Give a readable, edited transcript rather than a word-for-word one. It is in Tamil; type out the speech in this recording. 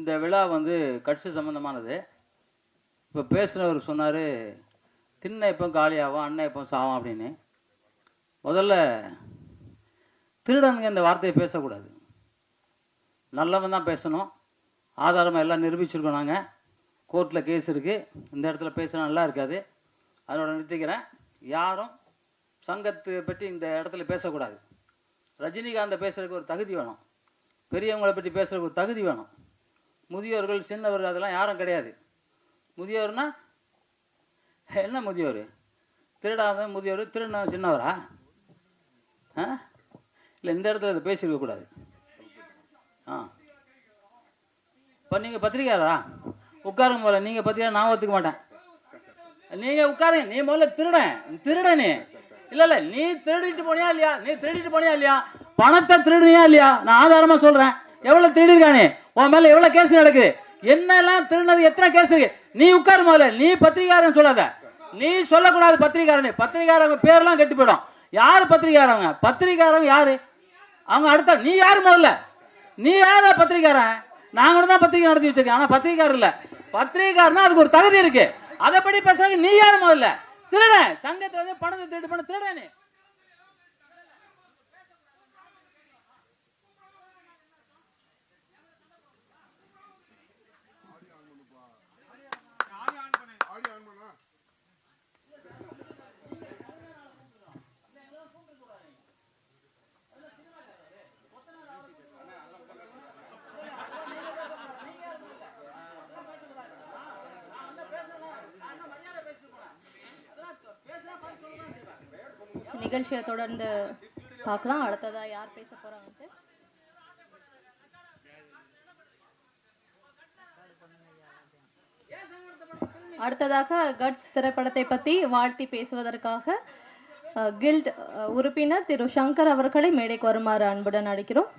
இந்த விழா வந்து கட்சி சம்பந்தமானது. இப்போ பேசுகிறவர் சொன்னார், திண்ணை எப்போ காலியாகும், அண்ணன் எப்போ சாவும் அப்படின்னு. முதல்ல திருடனுங்க இந்த வார்த்தையை பேசக்கூடாது, நல்லவன் தான் பேசணும். ஆதாரமாக எல்லாம் நிரூபிச்சிருக்கோம். நாங்கள் கோர்ட்டில் கேஸ் இருக்குது, இந்த இடத்துல பேசினா நல்லா இருக்காது, அதோட நிறுத்திக்கிறேன். யாரும் சங்கத்தை பற்றி இந்த இடத்துல பேசக்கூடாது. ரஜினிகாந்தை பேசுறதுக்கு ஒரு தகுதி வேணும், பெரியவங்களை பற்றி பேசுறதுக்கு ஒரு தகுதி வேணும். முதியோர்கள் சின்னவர் அதெல்லாம் யாரும் கிடையாது. முதியோர்னா என்ன? முதியோர் திருடாம முதியோர், திருடின சின்னவரா? இல்லை, இந்த இடத்துல இதை பேசியிருக்கக்கூடாது. இப்போ நீங்கள் பத்திரிக்கையாளரா? உட்காருங்க போல. நீங்கள் பத்திரிக்கை நான் ஒத்துக்க மாட்டேன். நீங்கள் உட்காருங்க. நீ முதல்ல திருடனே. இல்லை, நீ திருடிட்டு போனியா இல்லையா? நீ திருடிட்டு போனியா இல்லையா? பணத்தை திருடுனியா இல்லையா? நான் ஆதாரமா சொல்றேன். எவ்வளவு திருடிருக்கானே, உன் மேல எவ்வளவு கேஸ் நடக்குது, என்னெல்லாம் திருடினது, எத்தனை கேஸ் இருக்கு. நீ உட்காரு முதல்ல. நீ பத்திரிகாரன் சொல்லாத, நீ சொல்லக்கூடாது பத்திரிகாரன். பத்திரிகாரங்க பேர்லாம் கெட்டு போயிடும். யாரு பத்திரிகாரங்க? பத்திரிகாரங்க யாரு? அவங்க அடுத்த நீ யாரு முதல்ல? நீ யார பத்திரிகாரன்? நாங்க தான் பத்திரிகை நடத்தி வச்சிருக்கேன், ஆனா பத்திரிகாரர் இல்ல. பத்திரிகாரனா அதுக்கு ஒரு தகுதி இருக்கு. அதைப்படி பேசுறாங்க. நீ யாரு முதல்ல? திருட. சங்கத்தை வந்து பணத்தை திருட்டு பண்ண திருடனே. நிகழ்ச்சியை தொடர்ந்து பார்க்கலாம். அடுத்ததா யார் பேச போறாங்க? அடுத்ததாக கட்ஸ் திரைப்படத்தை பத்தி வாழ்த்தி பேசுவதற்காக கில்ட் உறுப்பினர் திரு சங்கர் அவர்களை மேடைக்கு வருமாறு அன்புடன் அழைக்கிறோம்.